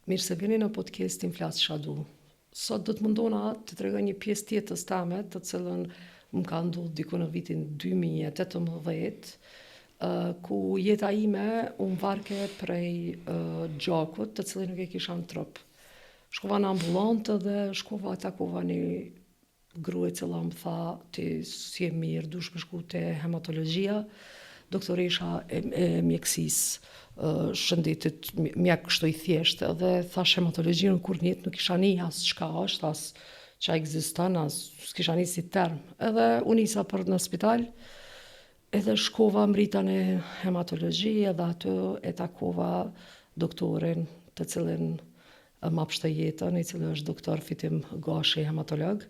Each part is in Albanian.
Mirë se vini në podcastin Flas Shadu. Sot do të mundona të tregoj një pjesë tjetër tame, të cilën më ka ndodhur diku në vitin 2018, ku jeta ime unë varke prej gjakut, të cilin nuk e kisha në trup. Shkova në ambulantë dhe shkova takova një grua e cila më tha ti si e mirë, dush me shku te hematologjia, doktoresha e mjekësisë. Shëndetit mjek kështu i thjesht edhe thash hematologjin kur njët nuk isha një as çka është, as çka ekziston, as s'kisha një si term. Edhe unë isa për në spital, edhe shkova mrita në hematologji edhe aty e takova doktorin të cilin më apshte jetën, i cili është doktor Fitim Gashi, hematolog.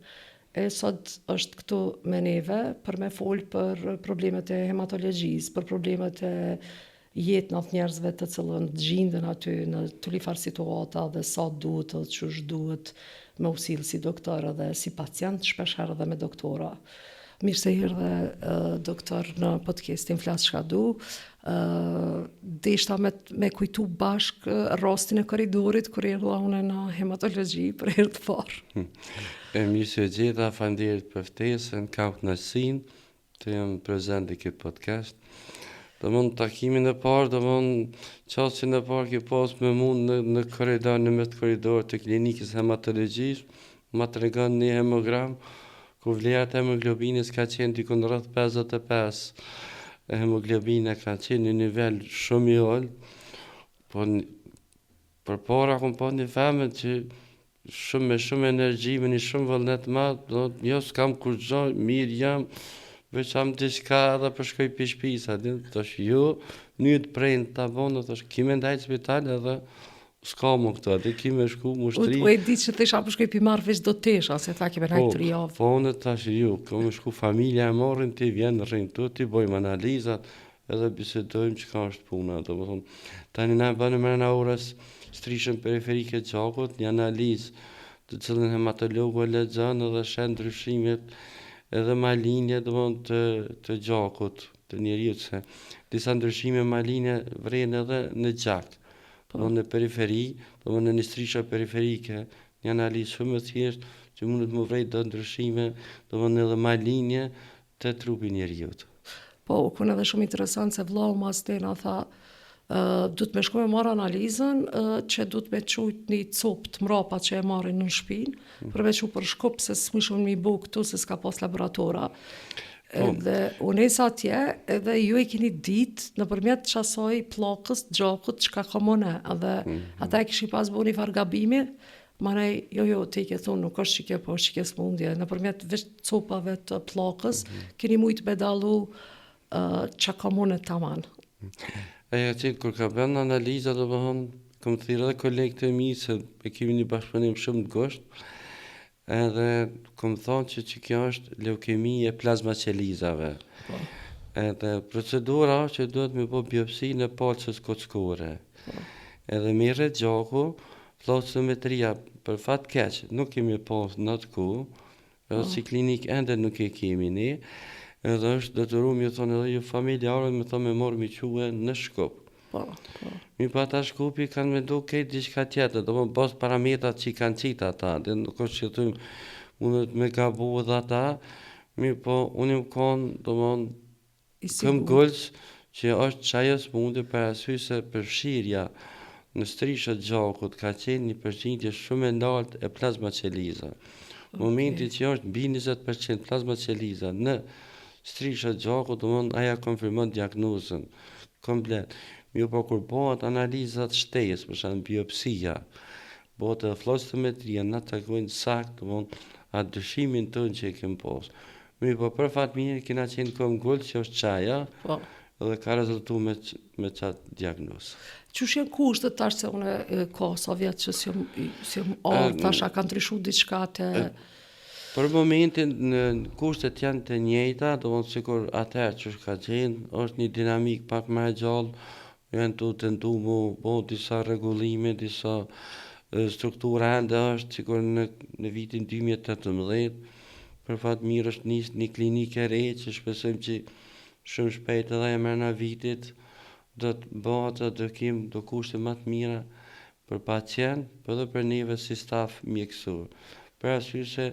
E sot është këtu me neve për me folë për problemet e hematologjisë, për problemet e jetë në atë njerëzve të cilën gjindën aty në të lifar situata dhe sa duhet dhe çush duhet me usilë si doktor dhe si pacient, shpesher edhe me doktora. Mirë se erdhe doktor në podcastin Flas Shadu. Deshta me kujtu bashk rastin e korridorit kur erdha unë në hematologji për herë të parë. Mirë se gjeta, faleminderit për ftesën, kam kënaqësinë të jem prezant në këtë podcast. Takimin e parë, qasjen e parë që pas me mund në korridor, në mes korridor të klinikës hematologjisë, ma tregon një hemogram, ku vlerat e hemoglobinës ka qenë dikun rreth 55. Hemoglobina ka qenë në nivel shumë i ulët, po përpara kom pa një femër që me shumë energji, me një shumë vullnet madh, jo s'kam kur gjë, mirë jam, veçam diçka edhe për shkoj për shpisa, tash jo, një të prejnë të abonë, tash kime ndajtë spital edhe s'ka mu këto, dhe kime shku mu shtri. U e di që të isha për shkoj për marrë veç do të tesha, se ta kime najtë 3 javë. Po, unë tash jo, kome shku familja e marrin, ti vjenë rrinë tu, ti bojmë analizat, edhe bisedojmë që ka është puna. Tani na bënë me në orës strishën periferike gjakut, një analizë të cilën hematologu e lexon edhe shen ndryshimet edhe malinje të gjakut të njeriut, se disa ndryshime malinje vrejnë edhe në gjak, në periferi, në një strisha periferike, një analizë shumë të thjesht që mundet më vrejt do ndryshime, edhe malinje të trupi njeriut. Po, kënë edhe shumë interesant se vlau mas tena tha, du të me shku me marrë analizën që du të me qujt një copë të mrapa që e marrin në shpinë, për me qu për shkup se s'mi shumë mi bu këtu se s'ka pas laboratora. Edhe unesa atje, edhe ju e kini ditë në përmjet qasoj plakës të gjakut që ka komone, edhe ata e kishi pas bu një fargabimi, manej, jo, te i ke thonë, nuk është që ke po, që ke smundje, në përmjet veç copave të plakës, kini mujtë bedalu që komone të aman. Aja që kur ka bën analiza, kom thirë edhe kolegët e mi, se e kemi një bashkëpunim shumë të gosht, edhe kom thonë që kjo është leukemi e plazmaqelizave. Edhe procedura është që duhet me bo biopsi në palcës kockore. Edhe merret gjaku, floksimetria për fat keq, nuk kemi pas në atë kohë, edhe si klinik ende nuk e kemi ne, edhe është detyruar më thonë edhe ju familjarët më thonë me morë mi quhe në Shkup. Mi pa ata Shkupi kanë me do këtë diçka tjetër, bas parametrat që i kanë qitë ata, dhe nuk është që të mundet me gabu edhe ata, mi po unë më konë, këm gëllës që është qajo smundi për asyj se përfshirja në strishët gjakut ka qenë një përqindje shumë e lartë e plazmaqeliza. Momenti që është mbi 20% plazmaqeliza në strishët gjakut, aja konfirmon diagnozën komplet. Mi po kur bëhet analizat shtesë, për shembull biopsia, bëhet edhe floksimetria, na takojnë saktë, atë dyshimin tonë që e kem pas. Mi po për fat mirë kena qenë kom gull që është qaja, edhe ka rezultu me qatë diagnozë. Qush janë kushtet tash se unë ka sa vjetë që si ardhë, tash a kanë ndryshu diçka të... Për momentin kushtet janë të njëjta, sikur atëherë që ka qenë, është një dinamik pak më e gjallë, janë të tentu mu bo disa rregullime, disa struktura ende është sikur në vitin 2018, për fat mirë është nisë një klinikë e re që shpresojmë që shumë shpejt edhe e mërna vitit do të bëhet do kem do kushte më të mira për pacient, për dhe për neve si staf mjekësor. Për arsye se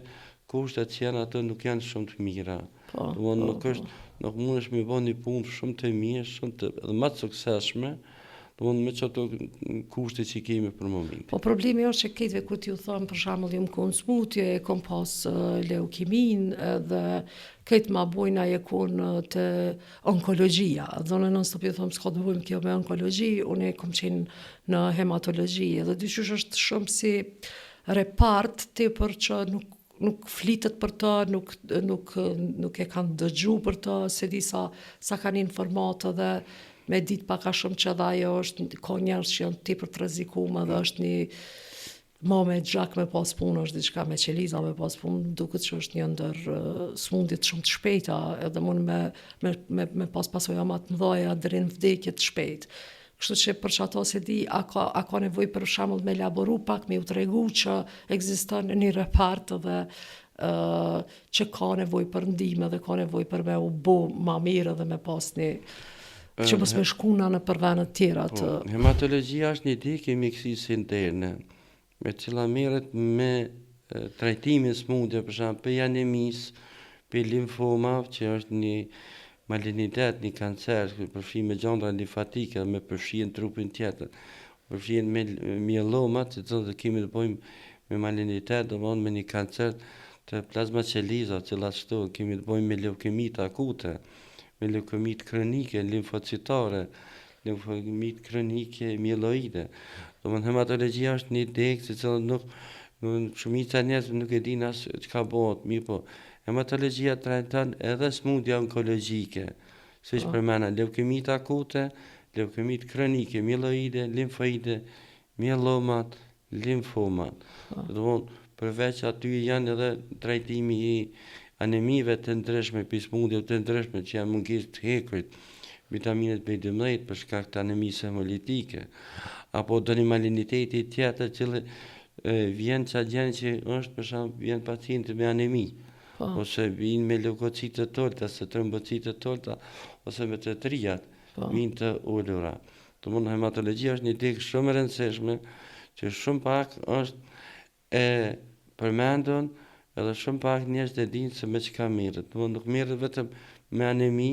kushtet që janë atë nuk janë shumë të mira. Nuk mundesh me bën një punë shumë të mirë, shumë të edhe më të suksesshme, me çato kushte që kemi për momentin. Po problemi është që këtëve kur t'ju thon për shembull jam kon smutje, kom pas leukemin dhe këtë ma bojna e kon të onkologjia. Dhe në non-stop ju thom s'ka të bëjmë kjo me onkologji, unë kom qenë në hematologji dhe dyqysh është shumë si repart tepër që nuk flitet për të, nuk e kanë dëgju për të, se di sa kanë informatë dhe me ditë paka shumë që dhe ajo është, ka njerës që janë tepër të rrezikuar dhe është një ma me gjak me pas punë, është diçka me qeliza me pas punë, duket që është një ndër smundjet shumë të shpejta, edhe mund me pas pasoja ma të mëdhaja deri në vdekje të shpejt. Kështu që për që ato se di, a ka nevoj për shembull me laboru pak, me u tregu që ekziston një repart dhe që ka nevoj për ndihmë dhe ka nevoj për me u bo ma mirë dhe me pas një që mos me shkuna në përvene të tjera të... Hematologjia është një dikë e mjekësisë interne, me cila merret me trajtimin smundje, për shembull, për anemis, për limfoma, që është një malinitet, një kancer, përfshin me gjandra limfatike, me përfshin trupin tjetër, përfshin me mieloma, që të kemi të bëjmë me malinitet, me një kancer të plazma qeliza, që ashtu kemi të bëjmë me leukemit akute, me leukemit kronike, limfocitare, leukemit kronike, mieloide. Hematologjia është një degë që cilën shumica njerëzve nuk e din as çka bëhet, mirë po. Hematologjia trajton edhe smundja onkologjike, siç përmenda leukemit akute, leukemit kronike, mieloide, limfoide, mielomat, limfomat. Përveç aty janë edhe trajtimi i anemive të ndryshme, për smundjeve të ndryshme që janë mungesë të hekurit, vitaminet B12 për shkak të anemisë hemolitike, apo do një maliniteti tjetër që vjen që gjenë që është për shembull vjen pacienti me anemi, ose vinë me leukocitë të tolta, ose trombocitë të tolta, ose me të trijat, vinë të ulura. Hematologjia është një degë shumë e rëndësishme, që shumë pak është e përmendur, edhe shumë pak njerëz e dinë se me çka merret. Nuk merret vetëm me anemi,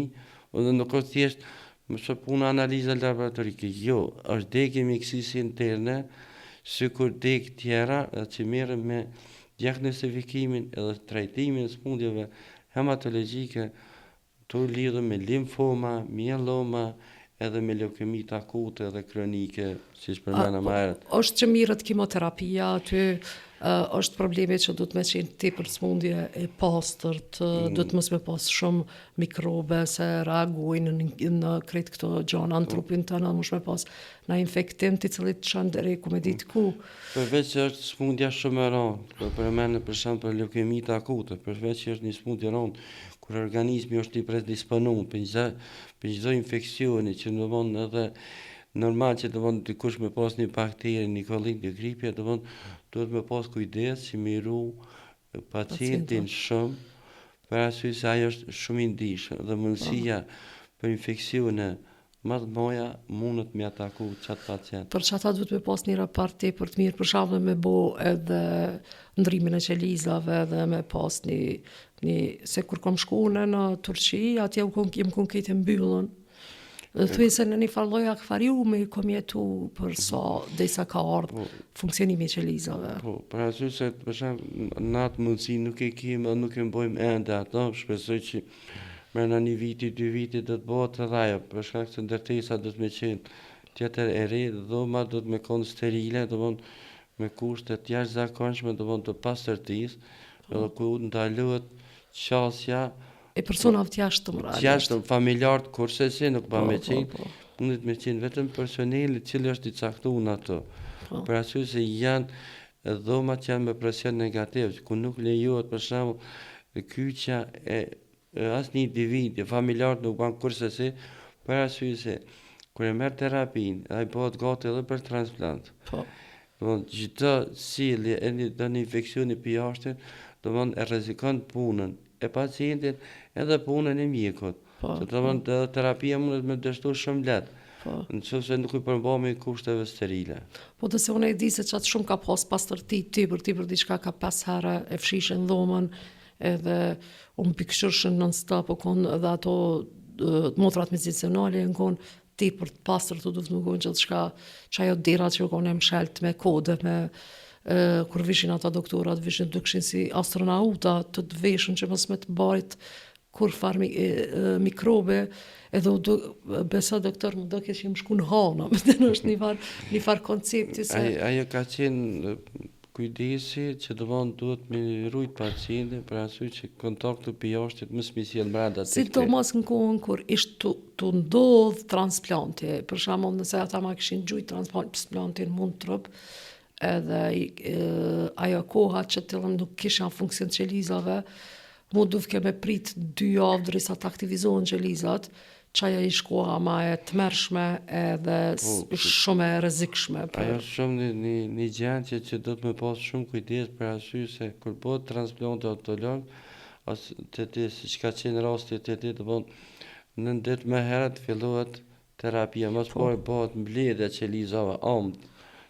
ose nuk është thjesht më puna analiza laboratorike. Jo, është degë e mjekësisë interne, sikur degë tjera që merren me diagnostifikimin edhe trajtimin e smundjeve hematologjike të lidhur me limfoma, mieloma, edhe me leukemit akute dhe kronike, siç përmenda më herët. Është që mirët kemoterapia aty, është problemi që duhet me qenë tepër smundje e pastërt, duhet mos me pas shumë mikrobe se reagojnë në krejt këto gjana në trupin tënë, mos me pas në infektim të cilit çon deri ku me ditë ku. Përveç që është smundja shumë e rëndë, përmend për shembull për leukemit akute, përveç që është një smundje e rëndë, kur organizmi është i predisponuar për çdo infeksioni që domon edhe normal që dikush me pas një bakteri, një kollik, një gripje, duhet me pas kujdes që me ru pacientin shumë, për arsye se ai është shumë i ndihshëm dhe mundësia për infeksione më të mëdha mundet me ataku çat pacient. Për çata duhet me pas një raport tepër të mirë, për shembull me bo edhe ndrimin e qelizave dhe me pas një se kur kom shku në Turqi, atje jem kon këtë mbyllën. Thuaj se në një farlloj akvariumi kom jetu për derisa ka ardhur funksionimi i qelizave. Po, për arsye se për shembull natë mundësi nuk e kemi, nuk e mbojmë ende ato, shpresoj që në një viti, 2 viti do të bëhet edhe ajo, për shkak se ndërtesa do të më qenë tjetër e re, dhoma do të më konë sterile, me kushte të jashtëzakonshme, të pastërtisë, edhe ku ndalohet qasja e personave të jashtëm, jashtëm familjarët kurse se nuk pa me qenë, mundet me qenë vetëm personeli cili është i caktuar në ato. Për arsye se janë dhoma që janë me presion negativ, ku nuk lejohet për shembull kyçja e asnjë individi, familjarët nuk ban kurse se, për arsye se kur e merr terapin, ai bëhet gati edhe për transplant. Çdo sjellje e një infeksioni për jashtë, e rrezikon punën e pacientit edhe punën e mjekut. Terapia mundet me dështu shumë lehtë. Po. Në qoftë se nuk i përmbami kushteve sterile. Po të se unë e di se qatë shumë ka pas pastërti tibër diçka ka 5 herë e fshishin dhomën, edhe unë pikëshërshën non stop, po konë edhe ato motrat medicinale në konë tibër të pastër të duft më konë që që ajo dera që konë e mshelt me kode, me kur vishin ata doktorat, vishin dukshin si astronauta të veshën që mos me të barit kur farë mikrobe, edhe besa doktor më do që më shku në hana, më të është një farë koncepti se... Ajo ka qenë kujdesi që duhet me rujt pacientin për arsye që kontaktu për jashtit mos mi sjell brenda Si të mos në kohën kur ishtë të ndodh transplante, për shembull nëse ata ma kishin gjujt transplantin mund trup, edhe ajo koha që të nuk kisha funksion qelizave, mu duft ke me prit 2 javë drisa të aktivizohen qelizat, qaja i shkoha ma e të mërshme edhe shumë e rrezikshme. Ajo është shumë një gjendje që do të me pas shumë kujdes për arsye se kur bëhet transplante autolog, ose siç ka qenë rasti të në det më herët fillohet terapia, mos bëhet mbledhja qelizave amt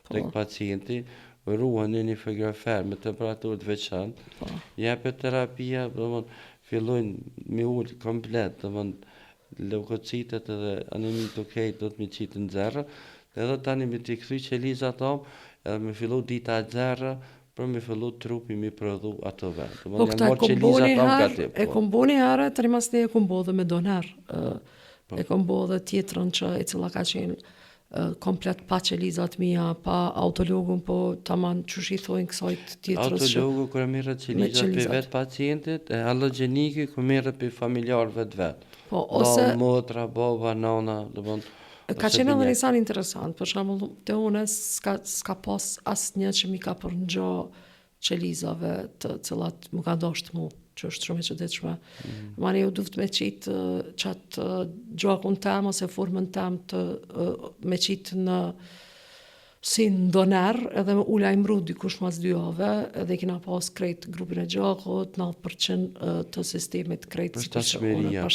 tek pacienti, ruhen në një frigorifer me temperaturë të veçantë, jepet terapia, fillojnë me ul komplet, leukocitet edhe anemit do të mi qitë në zerë, edhe tani me t'i kthy qelizat edhe me fillu dita zerë, për me fillu trupi me prodhu ato vetë. Po këta e kom bo një herë, të rimas ne e kom bo dhe me doner. E kom bo dhe tjetrën që e cila ka qenë komplet pa qelizat mija, pa autologun, po taman qësh i thojnë kësajt tjetrës që... Autologu kërë mirët qelizat për vetë pacientit, e allogeniki kërë mirët për familjarëve të vetë. Po, ose... motra, baba, nana, Ka qenë edhe një san interesant, për shembull te une s'ka pas asnjë që mi ka përngjo qelizave të cilat më ka dosht mu, që është shumë e çuditshme. Mani u duft me qitë qatë gjakun tem ose formën tem me qitë në si në doner, edhe me ula i mru dikush mas 2 javë, edhe kina pas krejt grupin e gjakut, 90% të sistemit krejt për shtatshmëria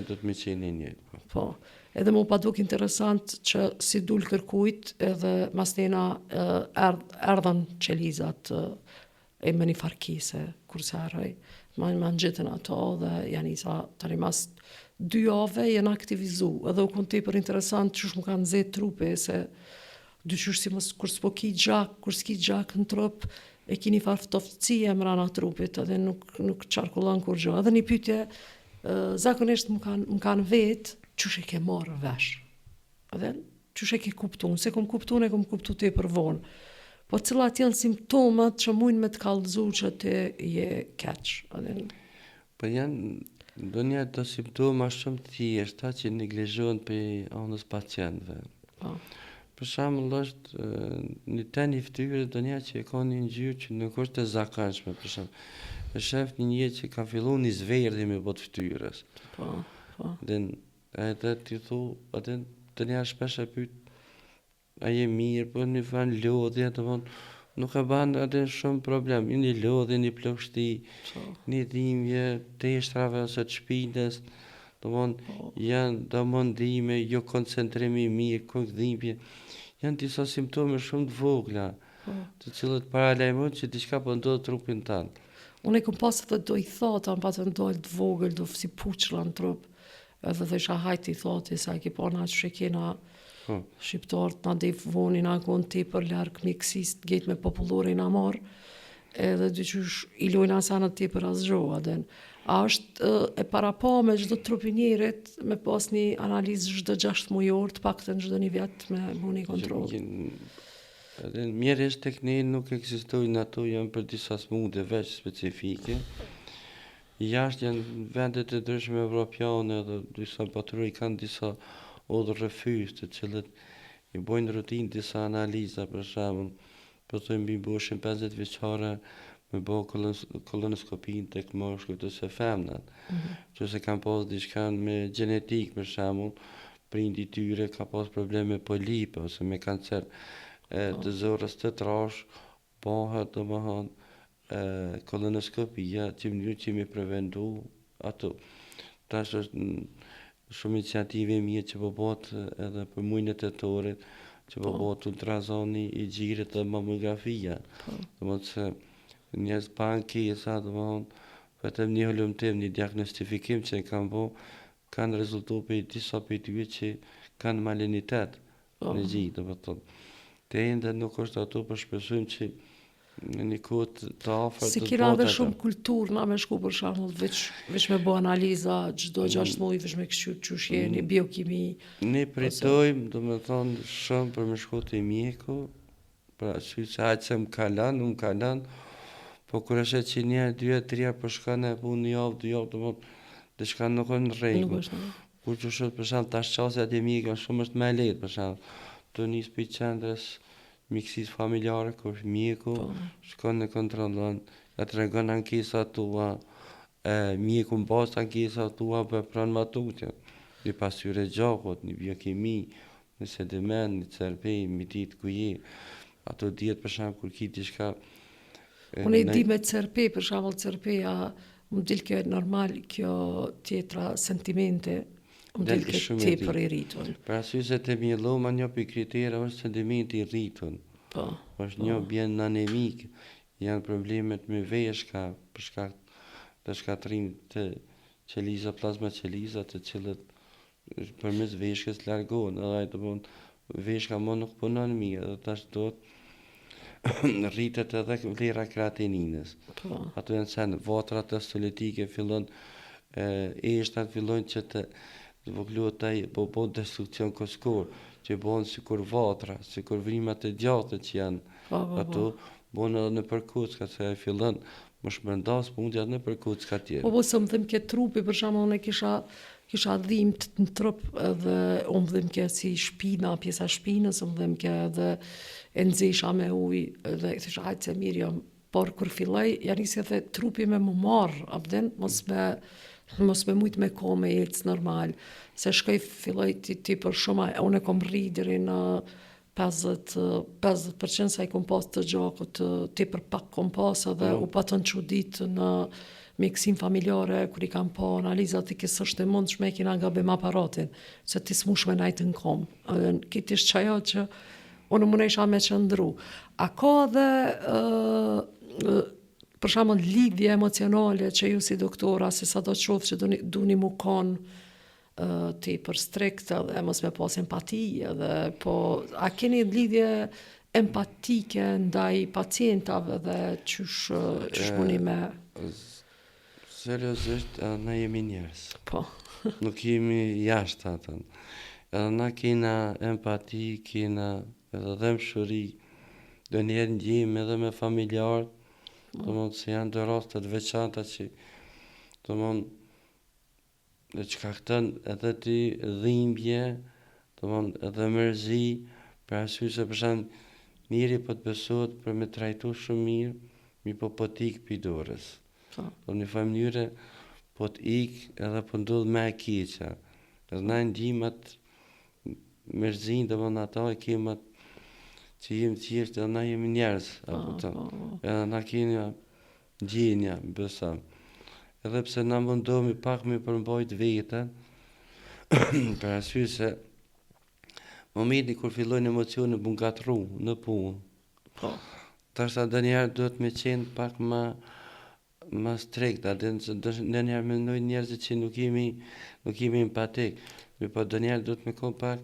do të me qenë një. Po. Edhe mu pa duk interesant që si dul kërkujt edhe masnena erdhen qelizat e me një farkise, kurse arrej, ma në gjithën ato dhe janë isa të rimas 2 jave jenë aktivizu, edhe u kënë për interesant që shmë kanë zetë trupe, se dyqysh si mos kur s'po ki gjak, kur s'ki gjak në trup, e ki një farë ftoftësie mrana trupit, edhe nuk qarkullon kur gjo. Edhe një pyetje, zakonisht më kanë vetë, qysh e ke marrë vesh? Edhe qysh e ke kuptu? Se kom kuptu, ne kom kuptu te për vonë. Po cilat janë simptomat që mujnë me të kallëzu që ti je keq? Po janë do të simptoma shumë të thjeshta që neglizhohen për anës pacientëve. Për shembull është një tani fytyrë do që ka një ngjyrë që nuk është e zakonshme, për shembull. E shef një jetë që ka filluar një zverdhje me bot fytyrës. Po. Edhe ti thu, atë të një shpesh e pyet, a je mirë, po një fan lodhje, nuk e ban atë shumë problem, një lodhje, një plagështi, një dhimbje, teshtrave ose të shpinës, janë ndihme, jo koncentrimi mirë, kokëdhimbje, janë disa simptome shumë të vogla, të cilët paralajmojnë që diçka po ndodh trupin tanë. Unë e kom pas edhe do i thota, më patë ndojnë të vogël, do si puqla në trup, edhe dhe isha hajt i thoti, sa e ki po na që kena shqiptarët na def vonin na konë te për larkë mjekësisë gejt me popullorin na marë, edhe dyqysh i lojnë asanët te për asgjoha. A është e parapa me çdo trupi njerit me pas një analizë çdo 6 mujor të paktën çdo një vjet me një kontroll. Mjerisht tek ne nuk ekzistojnë ato, janë për disa smundje veç specifike. Jashtë janë vendet e ndryshme evropiane dhe disa botëror kanë disa odhë refyz të cilët i bojnë rutinë disa analiza, për shembull, po thojmë mbi mbushjen 50 vjeçare me bo kolonoskopin tek moshkujt ose femnat. Qëse kanë pas diçka me gjenetik, për shembull, prindi i tyre ka pas probleme polipe ose me kancer të zorës të trash, bëhet kolonoskopia që mënyrë që me preventu ato. Tash është shumë iniciative mirë që po bëhet edhe për muajin e tetorit, që po bëhet ultrazoni i gjirit dhe mamografia. Domethënë se njerëz pa ankesa, domethënë vetëm një hulumtim, një diagnostifikim që e kanë bë, kanë rezultuar për disa për tyre që kanë malinitet në gjitë, domethënë. Te ende nuk është ato për shpresojmë që në një kohë të afërt Si të kena edhe bëhet shumë kulturë na me shku për shembull, veç me bë analiza çdo 6 muaj, veç me kështu çush jeni, biokimi. Ne pritojmë, domethënë, shumë për me shku te mjeku, për arsye se aq se më kalan, po kur është që një, 2, 3 po shkon e punë një javë, 2 javë, domethënë diçka nuk është në Nuk rregull. është. Kur që është për shembull tash çësia te mjeku shumë është më lehtë për shembull. Të nis për qendrës mjekësisë familjare, kur mjeku shkon në kontrollon, ja tregon ankesat tua, mjeku mbas ankesat tua vepron më tutje. Një pasyrë gjakut, një biokimi, një sediment, një CRP, një ditë ku je. Ato diet për shembull kur ki diçka. Unë e di me CRP, për shembull CRP-ja, më del kjo normal, kjo tjetra sentimente, më del kjo tepër i rritun. Për arsye se te mieloma një për kriterë është sedimenti i rritun. Po. Është një bjen në anemik, janë problemet me veshka për shkak të shkatrimit të qeliza, plazma qeliza, të cilët përmes veshkës largohen, edhe ai domthonë veshka më nuk punon mirë, edhe tash do të rritet edhe vlera kreatininës. Ato janë sen vatrat stolitike fillon eshtat fillojnë që të zhvoglohet ai po destrukcion koskor, që bën sikur vatra, sikur vrimat e gjata që janë ato bën edhe në përkucka se ai fillon më shpërndas mundja në përkucka tjetër. Po se më them ke trupi, për shembull unë kisha dhimt në trup edhe unë them ke si shpina, pjesa shpinës, unë them ke edhe e nxesha me ujë edhe i thosha hajtë se mirë jam, por kur filloj ja nisi edhe trupi me më marr, abden mos me mujt me kohë me ecë normal, se shkoj filloj ti për shumë, unë e kom rri deri në 50% sa i kom pas të gjakut, ti për pak kom pas edhe u patën çudit në mjekësinë familjare, kur i kam pa analizat i kësë është e mundshme kina gabim aparatin, se ti s'mush me najtë në kom. Kiti është qajo që unë më isha me qëndru. A ka dhe për shembull lidhje emocionale që ju si doktora, si sa do të qoftë që duni mu kanë ti për strikt edhe mos me pas empati edhe po a keni lidhje empatike ndaj pacientave dhe qysh muni me seriozisht na jemi njerëz. Po. Nuk jemi jashtë atën. Edhe na kena empati, kena edhe dëmshuri, do njerë ndjim edhe me familjarët, domthonë se janë të raste të veçanta që domthonë dhe që ka këtën edhe ti dhimbje, domthonë edhe mërzi, për arsye se për shembull njëri po të besohet për me trajtu shumë mirë, mi po t'ik pi dorës. Po në mënyrë po t'ik edhe po ndodh me e keqa. Edhe na ndjimat mërzin, domthonë ata e kemat që jemi thjesht edhe na jemi njerëz, edhe na kena ndjenja, besoj. Edhe pse na mundohemi pak me përmbajt veten, për arsye se momenti kur fillojnë emocionet më ngatru në punë. Tash edhe njerë duhet me qenë pak më strikt, në njerë mendoj njerëzit që nuk jemi empatik, po do njerë duhet me konë pak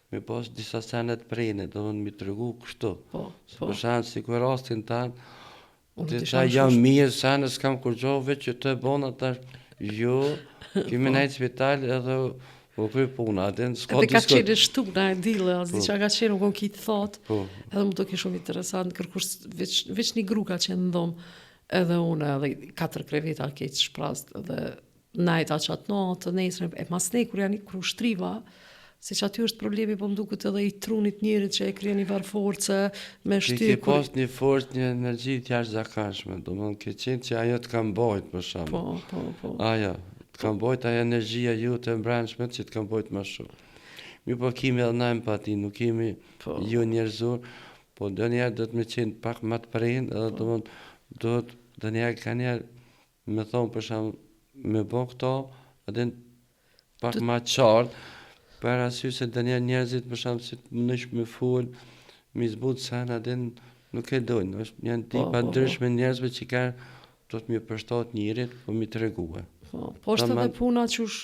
me pas disa senet prejne, do në mi të rëgu kështu. Për shanë si kur rastin tanë, ta jam mirë senet, s'kam kur gjove që të bona tash, jo, kemi najtë spital edhe po kry puna, edhe ka qenë shtu na e dile, as di që ka qenë u kon kitë thot, edhe më do ke shumë interesant, kërkush veç një gru ka qenë në dhomë, edhe unë, edhe 4 kreveta keqë shprast, edhe najta qatë natë, nesër, e mas ne, kur u shtriva, se që aty është problemi, po më duket edhe i trunit njerit që e krije një varë force, me shtyr. Ti ke pas një forcë, një energji të jashtë zakonshme, do më ke qenë që ajo të kam bajt, për shumë. Po. Aja, të kam bajt ajo energjia ju të mbranshme që të kam bajt më shumë. Mi po kemi edhe na empati, nuk kemi ju njerëzor, po do njerë do të me qenë pak më të prejnë, edhe do njerë ka njerë me thonë për shumë me bo këto, edhe pak ma qartë, për arsye se ndonjëherë njerëzit për shembull si mënesh me fol, mi zbut sana din nuk e dojnë, janë tipa ndryshme njerëzve që kanë do të më përshtat njërit, po mi tregue. Po është edhe puna qysh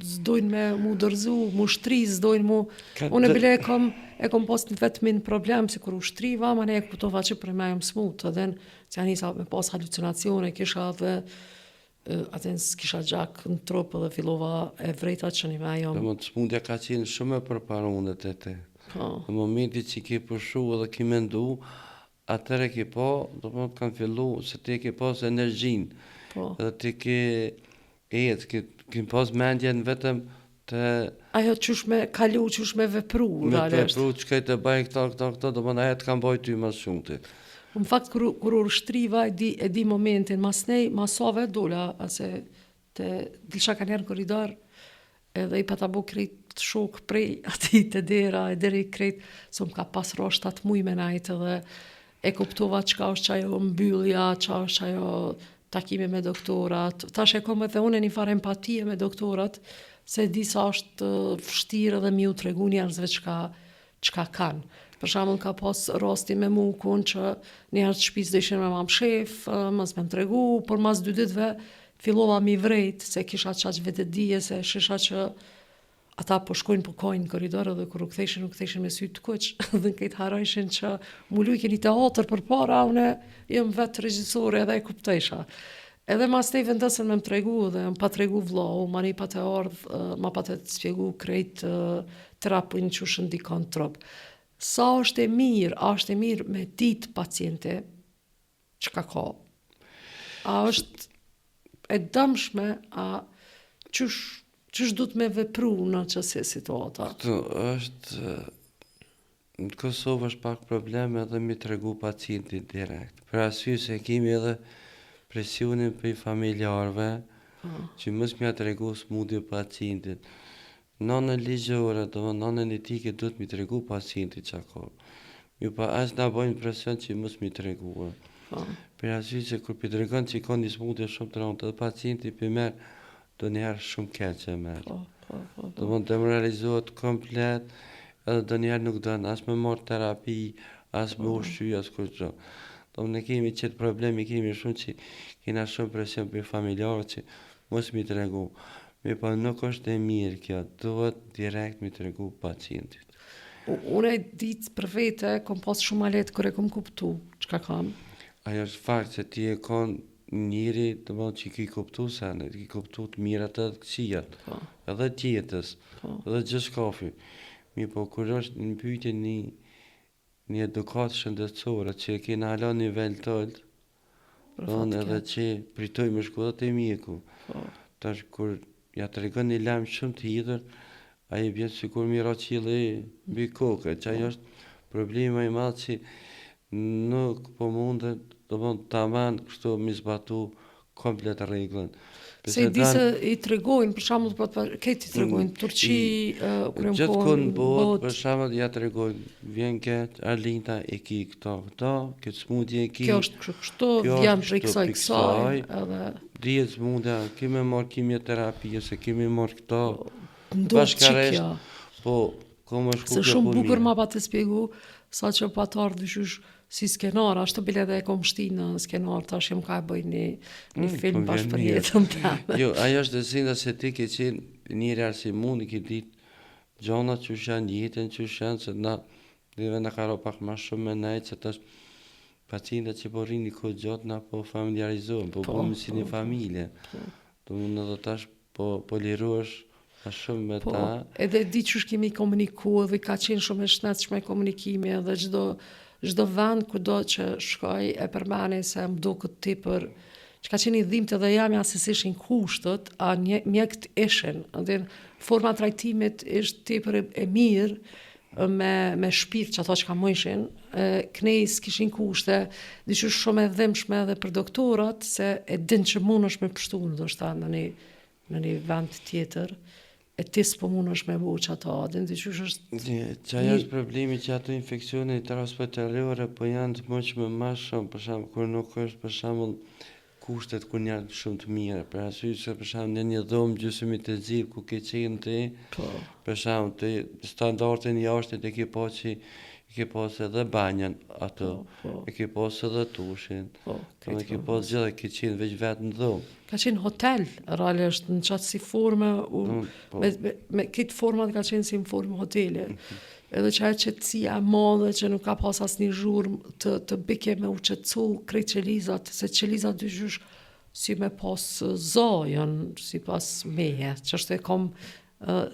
s'dojnë me mu dërzu, mu shtri, s'dojnë mu... Unë e bile e kom pas vetëm problem, si kur u shtriva, ma ne e kuptova që për me jam smut, edhe që janë njësa me pas halucinacione, kisha dhe atë s'kisha gjak në trup dhe fillova e vrejta që një me jam... Dhe më të smutja ka qenë shumë e përparunet e te. Në momentit që ki përshu edhe ki mendu, atëre ki po, do më të kanë fillu, se ti ki pas energjin, edhe ti ki ki pas mendjen vetëm të... Ajo qysh me kalu, qysh me vepru, realisht. Me vepru, që kajtë e baj këta, do më në ajet kanë baj ty mas shumë ti. Në fakt, kur u shtriva, e di momentin, mas nej, masove dola, ase të dilësha ka njerë në koridor, edhe i pata bu krejt shok prej ati të dera, e deri krejt, se më ka pas roshtat muj me najtë, edhe e kuptova qka është qajo mbyllja, qa është qajo takime me doktorat. Tash e kom edhe unë një farë empatie me doktorat, se di sa është vështirë dhe mi u tregu njerëzve qka kanë. Për shembull ka pas rasti me mu kun që njerëz të shtëpisë do ishin me mam shef, mos më tregu, por mas 2 ditëve fillova mi vrejt se kisha çaq vetëdije se shisha që ata po shkojnë po kojnë në koridor dhe kur u ktheshin me sy të kuq dhe këtë harojshin që mu lujke një teatr përpara, une jam vetë regjisore edhe e kuptesha. Edhe mas te vendosën me më tregu dhe më pa tregu vllau, ma një pa të ardhë, ma pa të spjegu krejt terapin që shëndikon trop. Sa është e mirë me ditë paciente që ka. A është e dëmshme, a qysh du të me vepru në qëse situata? Këtu është, në Kosovë është pak probleme edhe mi tregu pacientit direkt. Për arsye se kemi edhe presionin për familjarve, që mos mja tregu smundje pacientit. Nënën ligjore, nënën etike duhet mi tregu pacientit që ka. Mi pa as na bojnë presion që mos mi tregu. Për arsye se kur për tregon që ka një smundje shumë të rëndë, edhe pacienti për merë do njerë shumë keqe merë. Do më demoralizohet komplet, edhe do njerë nuk dënë as me marrë terapi, as me ushqy, as kërgjë. Do më ne kemi qëtë problemi, kemi shumë që kena shumë presion për familjarë që mos mi tregu. Mi pa nuk është e mirë kjo, duhet direkt mi tregu pacientit. Unë e ditë për vete, kom pas shumë alet kër e kom kuptu, qka kam? Ajo është fakt se ti e konë njëri të mëllë që ki kuptu sene, ki kuptu të mirat edhe kësijat, edhe tjetës, edhe gjëskafi. Mi po kur është në pyjtje një edukat shëndetësore që e kena ala nivel tëllë, edhe që pritoj me shkodët e mjeku. Tash kur ja të regon një lemë shumë të hidër, a i bjetë si kur mira qile bi koke, që ajo është problema i madhë që nuk po mundet, do mund të aman kështu mi zbatu komplet reglën. Se i di se i tregojnë, për shambull, këtë i tregojnë, Turqi, gjithë kënë bot, për shambull, ja tregojnë, vjen këtë, Arlinta e ki këto, këtë smundje e ki. Kjo është kështu, vjen për kësaj, edhe... Dijet smundja, kime marrë kimioterapie, se kime marrë këto, bashkaresht, po, kom është ku se shumë bukur ma pa të spjegu, sa që pa të ardhë dyshysh si skenar, ashtu bile dhe e kom shti në skenar, tash jem ka e bëj një film bashkë për jetën të. Jo, ajo është dhe zinda se ti ke qenë njëri arsi mundi ki ditë gjona që shanë jetën që shanë, se na dhe në karo pak ma shumë me nejtë, se tash pacientat që po rrini kohë gjatë na po familiarizohen, po bëmë si një familje. Do më në dhe tash po liruash a shumë me ta. Edhe di që kemi komuniku dhe ka qenë shumë e shnetshme komunikimi edhe çdo vend kudo që shkoj e përmeni se më do këtë tipër që ka qenë i dhimbtë dhe jamja se si ishin kushtët, a mjekët ishin. Forma trajtimit ishte tipër e mirë, me shpirt që ato që ka mojshin, knej s'kishin kushte, diqysh shumë e dhimshme edhe për doktorat, se e din që mund është me pështu në do shta në një vend tjetër, e ti s'po mund është me bu që ato, din diqysh është... Që ajo është problemi që ato infekcione transportaliore, po janë të moqme ma shumë, për shumë, kur nuk është për shumë kushtet ku janë shumë të mira. Për arsye se për shembull në një dhomë gjysmëri të zi ku ke qenë ti, për shembull ti standardin jashtë e ke pasë ke pasë edhe banjën ato, e ke pasë edhe tushin, e ke pasë gjithë, ke qenë veç vetë në dhomë. Ka qenë hotel, realisht, në qatë si forme, me këtë format ka qenë si në formë hotele. Edhe që e qëtësia madhe që nuk ka pas asnjë zhurmë të bike me u qëtëcu krejt qelizat, se qelizat dy gjysh si me pas zajën, si pas meje, që është e kom,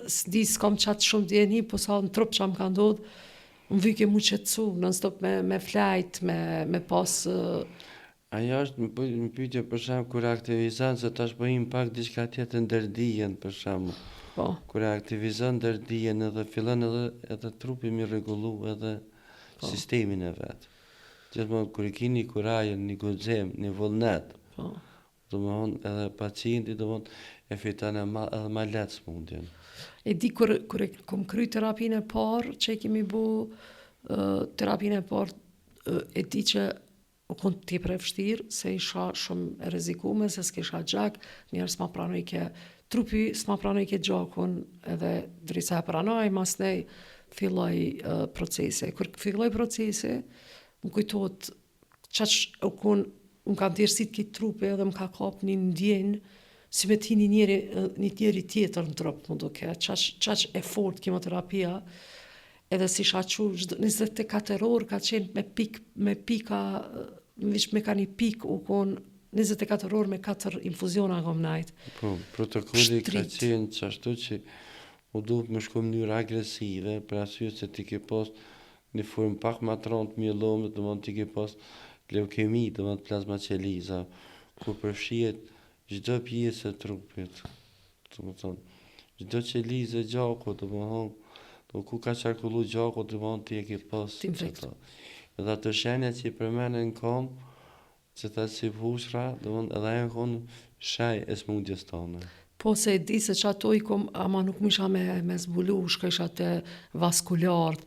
s'kom qatë shumë djeni, po sa në trup që më ka ndodhë, më vyke mu qëtëcu, në stop me flajt, me pas... Ajo është më pyetje për shembull kur aktivizon se tash po im pak diçka tjetër ndër dijen për shembull. Po. Kur aktivizon ndër dijen edhe fillon edhe trupi mi rregullu edhe sistemin e vet. Gjithmonë kur i keni kurajën, një guxim, një vullnet. Po. Domthon edhe pacienti domthon e fiton edhe më lehtë smundjen. E di kur e kom kry terapinë e parë, që e kemi bu terapinë e parë, e di që u kon tepër e vështirë, se isha shumë e rrezikume, se s'kisha gjak, njerë s'ma pranoj ke trupi, s'ma pranoj ke gjakun, edhe drisa e pranoj, mas nej filloj procese. Kur filloj procese, më kujtot qaq u kon, më ka ndjerësit ki trupi edhe më ka kap një ndjenë, si me ti një njeri tjetër në trup, më duke, qaq e fort kemoterapia, edhe si shaqu 24 orë ka qenë me pika, me ka një pik u konë 24 orë me 4 infuziona kom najt. Po, protokolli ka qenë qashtu që u duhet më shku mënyrë agresive, për arsye se ti ke pas një formë pak ma tront mielomet, domethënë ti ke pas leukemi, domethënë plazma qeliza, ku përfshihet çdo pjesë e trupit. Domethënë çdo qelizë e gjakut, domethënë ku ka qarkullu gjaku të mund t'i e ke pas qëta. Edhe ato shenja që i përmenen kom, që ta si fushra, edhe e konë shaj e smundjes tonë. Po se e di se që ato i kom, ama nuk më isha me zbulu, shka isha të vaskulart,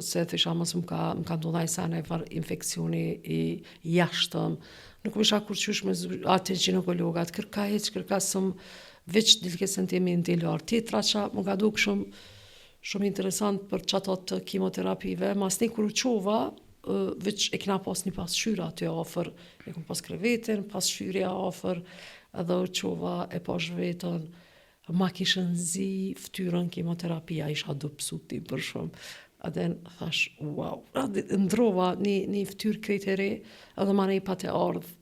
se të isha mësë më ka ndodhaj sene infekcioni i jashtëm, nuk më isha kur qysh me zbulu, atë ginekologat, kërka sëm veç dilke sentimenti lartë. Tjetra që më ka duk shumë interesant për qatot të kimoterapive, mas një kur u qova, veç e kina pas një pasqyra aty ofër, e kom pas krevetin, pasqyrja ofër, edhe u qova e pas vetën, ma kishën zi ftyrën kimoterapia, isha dopsuti për shumë. Edhe thash, wow, ndrova një ftyrë krejtëre, edhe ma nej pa të ardhë,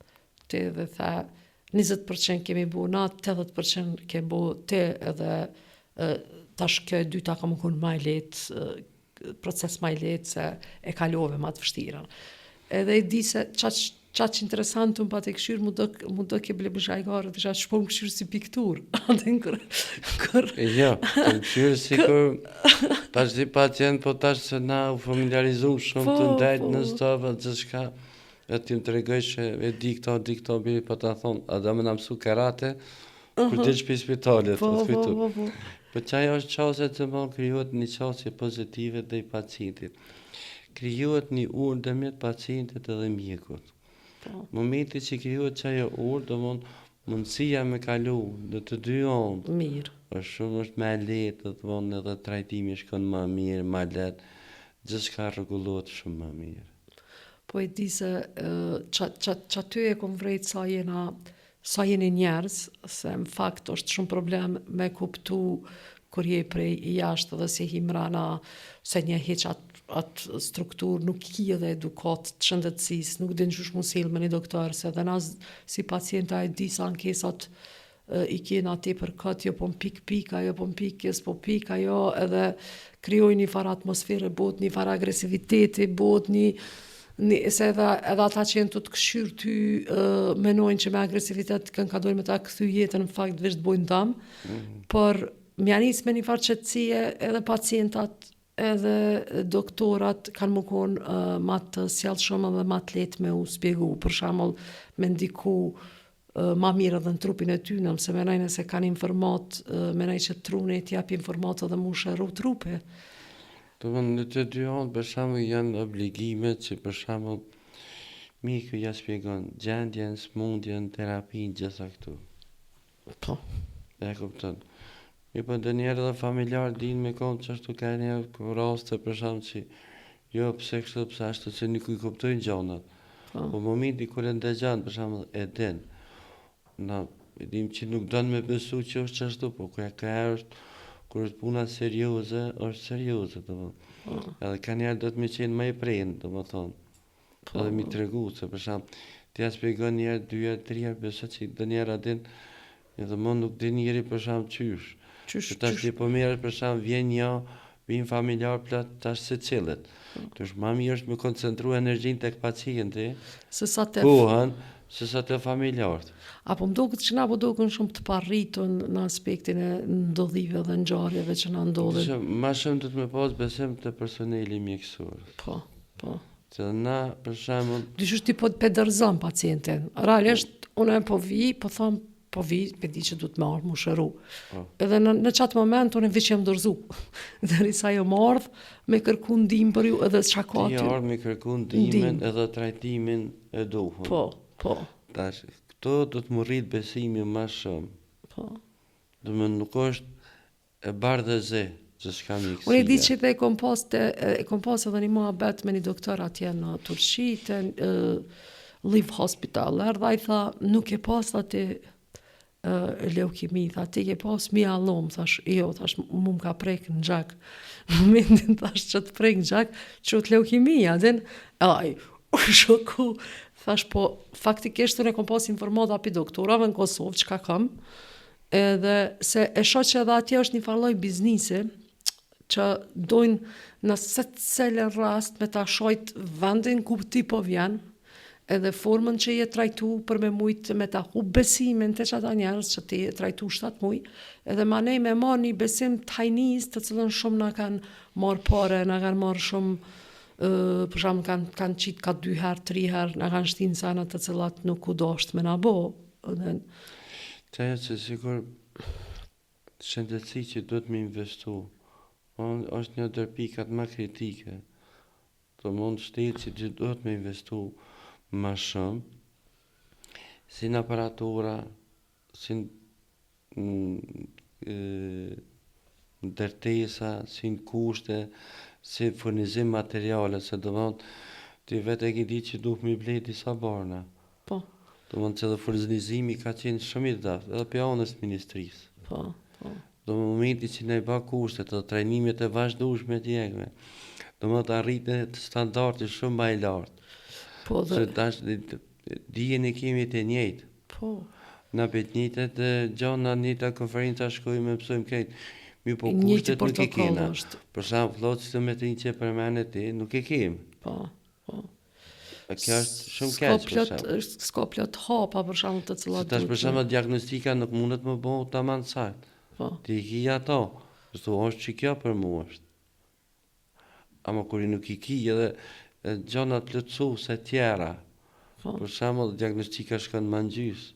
të edhe tha, 20% kemi bu, na 80% kemi bu të edhe tash kjo e dyta ka më kun maj letë, proces maj letë, se e kalove ma të vështira. Edhe i di se qaq interesant unë pa të këshyrë, mu do ke ble bëshajgarë, dhe qatë shpo më këshyrë si piktur. Jo, të këshyrë si kur tash di pacient, po tash se na u familiarizum shumë të ndajt në stofë, dhe shka, e ti më të regoj që e di këto, bili pa ta thonë, a da me në mësu karate, kur të shpi spitalit, Po që ajo është qasje të më kryuat një qasje pozitive dhe i pacientit. Kryuat një urë dhe mjetë pacientit edhe mjekut. Momenti që kryuat që ajo urë, dhe mundësia me kalu dhe të dy onë. Mirë. Është me letë, dhe edhe trajtimi shkon ma mirë, ma letë, gjithë shka rregullohet shumë ma mirë. Po e di se që aty e kom vrejt sa jeni njerëz, se në fakt është shumë problem me kuptu kur je prej jashtë dhe si himrana, se një heq atë strukturë nuk ki edhe edukat të shëndetësis, nuk din qysh mu silë me një doktor, se dhe na si pacienta e di sa ankesat i kena te për këtë, jo po më pik, ajo po më pik, jes po pik, ajo edhe kryoj një farë atmosfere, bot një farë agresiviteti, bot se edhe ata që jenë të këshyrë ty menojnë që me agresivitet kënë ka dojnë me ta këthy jetën në fakt veç të bojnë damë, por mjanis me një farë qëtësie edhe pacientat edhe doktorat kanë më konë ma të sjellshëm dhe ma të letë me u spjegu, për shembull me ndiku ma mirë edhe në trupin e ty, nëse menojnë se kanë informat, menojnë që truni t'jap informat edhe mu shëru trupi. Në të dy anë, për shembull, janë obligime që për shembull Miku ja shpjegon gjendjen, smundjen, terapinë, gjitha këtu. Po. E kupton. Mi po ndë njerë dhe familjar din me konë që ashtu ka njerë ku raste për shumë që jo pse kështu pse ashtu që nuk i kuptojnë gjonat. Po momenti kur e ndëgjan për shumë e din. Na e dim që nuk don me besu që është ashtu, po ka është kur është puna serioze, është serioze domethënë. Edhe ka njerë do të më qenë më i prejnë, domethënë. Edhe mi tregu se për shumë ti ja shpjegon njerë, dyja, trija, besa që dë njerë adin, edhe më nuk din njeri për shumë qysh. Që tash ti po mirë për shumë vjen një, vjen familjar plot tash se cilët. Tash më mirë është me koncentru energjinë tek pacienti, kohën, se sa te familjarët. Apo më duket që na po duken shumë të parritun në aspektin e ndodhive dhe ngjarjeve që na ndodhin. Ma shumë do të më pas besim të personeli mjekësor. Po. Se na për shembull Dyshosh ti po të pedërzon pacientin. Realisht unë po vi, po vi, pe di që du të marrë, mu shëru. Edhe në qatë moment, unë veç jam dorëzu. Derisa jo mardh, me kërku ndim për ju, edhe s'qa ka ti ardh me kërku ndimin edhe trajtimin e duhur. Po. Tash, këto do të më rrit besimi më shumë. Po. Do më nuk është e bardhë e ze, që s'ka mjekësia. Unë e di që e kom pas edhe një muhabet me një doktor atje në Turqi, të Live Hospital, dhe i tha, nuk e pas atë leukemi, tha, ti ke pas miallom, thash, jo, thash, mu m'ka prek në gjak. Në momentin, thash, që të prek në gjak, që të leukemia, din, u shoku, thash, po, faktikisht, unë e kom pas informata api doktorave në Kosovë, që ka kam, edhe se e shoh që edhe atje është një farloj biznisi, që dojnë në secilin rast me ta shojt vendin ku ti po vjen, edhe formën që je trajtu për me mujt me ta hub besimin të qata njerës që ti je trajtu 7 muj, edhe ma nej me marrë një besim tajnis të cilën shumë na kanë marrë pare, na kanë marrë shumë, për shumë kanë qitë ka 2 herë, 3 herë, na kanë shtinë sanat të cilat nuk u dosht me na bo. Që që sigur shëndetësi që do të me investu, është një dër pikat më kritike. Të mund shtetë që do të me investu më shumë, si në aparatura, si në ndërtesa, si në kushte, si furnizim materiale, se do mund të vetë e di që duhet me blej disa barna. Po. Do mund që dhe furnizimi ka qenë shumë i daftë, edhe për anës ministrisë. Po. Do më momenti që ne ba kushtet dhe trajnimet e vazhdueshme t'jekme, do më të arritë të standarti shumë ma i lartë. Po dhe... Se tash dijen e kemi të njëjtë. Po. Na bet njëjtet gjona njëta konferenca shkojmë me mësojmë këtë. Mi po kushtet nuk e kena. Për shumë flotës të me të një që përmenet ti, nuk e kemi. Po. Kjo është shumë keq për shumë. S'ka plot hapa për shumë të cilat duhet. Tash për shumë diagnostika nuk mundet më bo të amanë sajtë. Ti i ki ato, shtu është që kjo për mu është. Ama kur i nuk i ki edhe gjonat plëtsu se tjera, për shumë diagnostika shkën më në gjysë.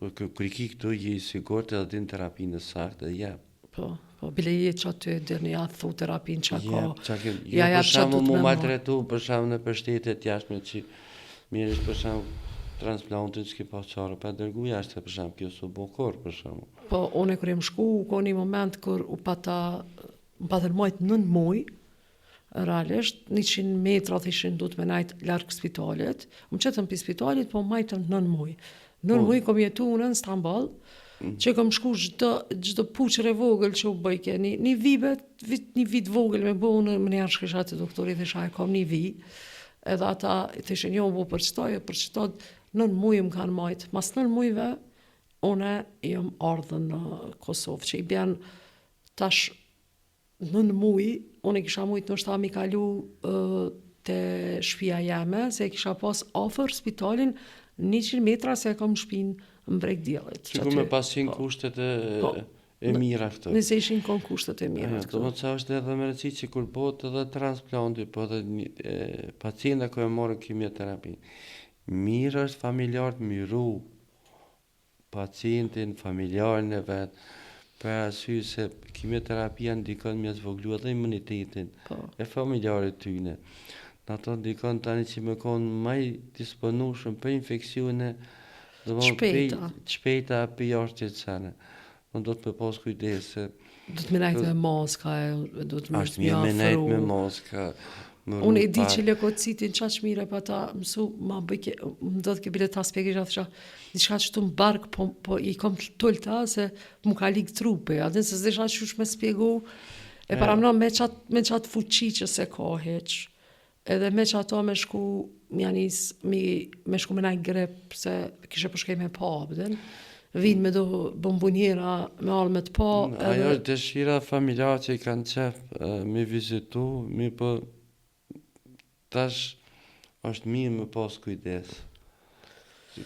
Kër i ki këtu je i sigurt edhe din terapinë e saktë edhe jep. Po, bile je që aty dhe një atë thu terapinë që ka. Jo për shumë mu maltretu, për shumë në përshtetet jashme që mirë është për shumë transplantin që ki pas qarë, pa dërgu jashtë për shumë, kjo su bokor për shumë. Po, une kër jem shku, ko një moment kër u pata mojt 9 muj, realisht, 100 metra të ishin du të me najtë larkë spitalit, më qëtëm për spitalit, po majtëm 9 muj. 9 muj kom jetu unë në Stamboll, që kom shku gjdo puqër e vogël që u bëjke, një vit vogël me bo, unë më njerë shkëshat e doktorit dhe shaj, kom një vi, edhe ata të ishin jo bo për qëtoj, 9 muj më kanë majtë. Mas 9 mujve, une jam ardhën në Kosovë, që i bjen tash 9 muj, une kisha mujtë në shtami kalu të shpia jeme, se kisha pas ofër spitalin 100 metra se kom shpin në breg djelit. Që ku me pasin kushtet e mira këtë. Nëse ishin kon kushtet e mira këtë. Do më të është edhe me rëci që kur bot edhe transplanti, po edhe pacienta ku e morën kimioterapi. Mirë është familjarët miru pacientin, familjarën e vetë, për arsye se kimioterapia ndikon me zvoglu edhe imunitetin e familjarët tyne. Në ato ndikon tani që me konë maj disponushëm për infeksione shpejta për jashtë jetësane. Unë do të me pas kujdes se Do të më nejtë me maska, do të më është mirë me nejtë me maska. Unë e di që lekocitin qaq mire pa ta mësu, më do të ke bile ta spekisht atë diçka që të më bark, po i kom tullta se më ka ligë trupe, adin se s'disha qysh me spjegu, e para mëna me qatë fuqi që se ka heq, edhe me qato me shku, me shku me naj grep, se kishe përshkej me pa, bëden, vinë me do bombonjera, me alë me të pa. Ajo është dëshira familjar që i kanë qef me vizitu, mi për tash është mirë me pas kujdes.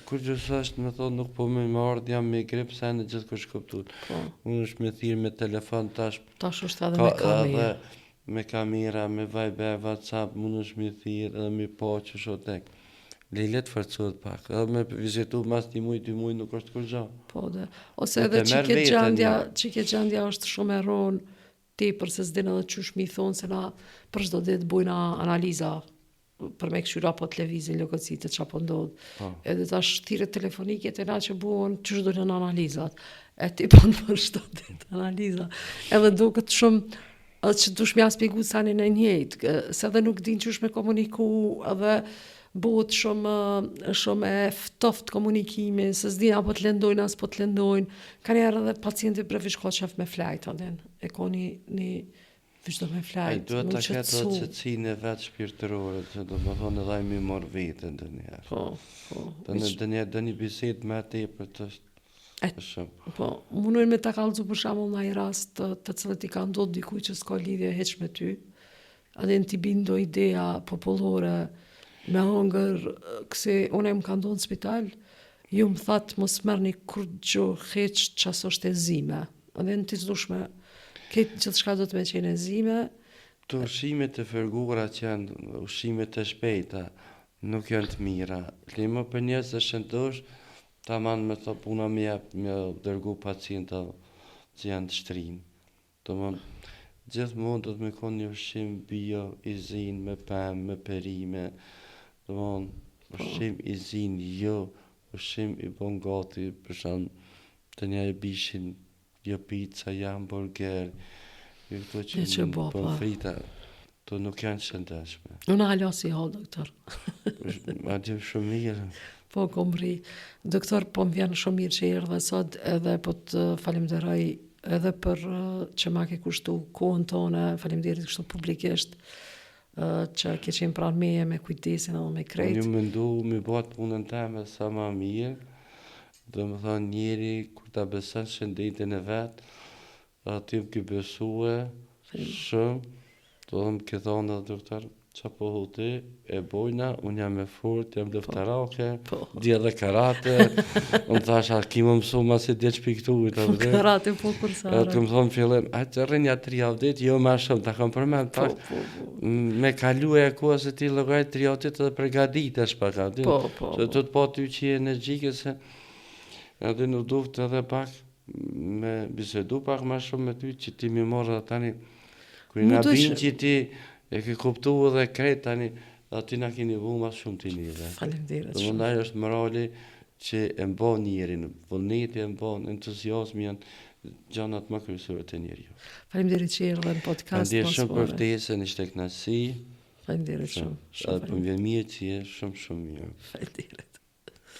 Kur gjësë është me thonë nuk po me ardhë jam me grip se në gjithë kërë shkoptut. Unë është me thirë me telefon tash. Tash është edhe me kamera. Me kamera, me Viber, WhatsApp, mund është me thirë edhe me po që shotek. Lejlet fërcuat pak, edhe me vizitu mas 1 muj, 2 muj nuk është kur gjo. Po dhe, ose edhe qike gjendja është shumë e ronë, ti përse s'din edhe qysh mi thonë se na për çdo ditë bujna analiza për me këshyra po televizin, lokocitet që apo ndodhë. Edhe tash thirrjet telefonike të na që buon qysh do në analizat. E ti po në për çdo ditë analiza. Edhe duket shumë që dush m'ja spjegu sani në njëjtë, se edhe nuk din qysh me komuniku, edhe bëhet shumë e ftoft komunikimi, se s'din apo të lëndojnë, as po të lëndojnë. Ka njerë edhe pacienti brevish ka qef me flajt, adin. E ka një vishdo me flajt, duhet të ketë dhe qëtësinë e vetë shpirtërore, që do më thonë edhe mi morë vetën dë njerë. Po. Dë një bisedë me te për të shumë. Po, munojnë me ta kallëzu për shamull në i rast të cilët i ka ndodhë dikuj që s'ka lidhje heq me ty, adin t'i bindo ideja popullore, me hongër, kësi unë e më ka ndonë në spital, ju më thatë mos mërë një kur gjo heq qas është e zime. Edhe në t'i zdushme, këtë gjithë shka do të me qenë e zime. Të ushimet e fërgura që janë, ushimet e shpejta, nuk janë të mira. Limo për njës dhe shëndosh, ta manë me thë puna me dërgu pacienta që janë të shtrinë. Të më gjithë mund do të me konë një ushim bio, i zinë, me pëmë, me perime, të më ushim i zinë, jo, ushim i bon gati, për shanë të një e bishin, jo pizza, jo hamburger, jo këto që në frita, to nuk janë shëndeshme. Unë halja si ha, doktor. Ma dim shumë mirë. Po, kom ri. Doktor, po më vjenë shumë mirë që i dhe sot, edhe po të falimderoj edhe për që ma ke kushtu kohën tonë, falimderit kështu publikisht, që ke qenë pranë meje me kujdesin edhe me krejt. Unë mëndu me batë punën teme sa ma mirë, dhe më thonë njeri, kur ta besan shëndetin e vetë, aty më ke besue shumë, do më ke thonë dhe doktor, që po huti, e bojna, unë jam e furt, jam dëftarake, dje dhe karate, unë thash, a ki më mësu ma se dje që piktu, karate po kursare. Të më thonë fillim, a të rrinja 3 javdit, jo ma shumë, ta kam përmen, tash, me kalu e koha se ti lëgaj 3 javdit edhe pregadit e shpaka, që të po ty që i energjike se, edhe në duft edhe pak, me bisedu pak ma shumë me ty, që ti mi morë dhe tani, kërë nga binë që ti, e ke kuptu edhe krejt tani, aty na keni vu ma shumë të njëre. Falemderit shumë. Dhe mundaj është morali që e mbon njerin, vullneti e mbon, entuziasmi janë gjanat më kryesore të njeriu. Falemderit që erdhe në podcast. Falemderit shumë për ftesën, ishte kënaqësi. Falemderit shumë. Edhe për më vjen mirë që je shumë mirë. Falemderit.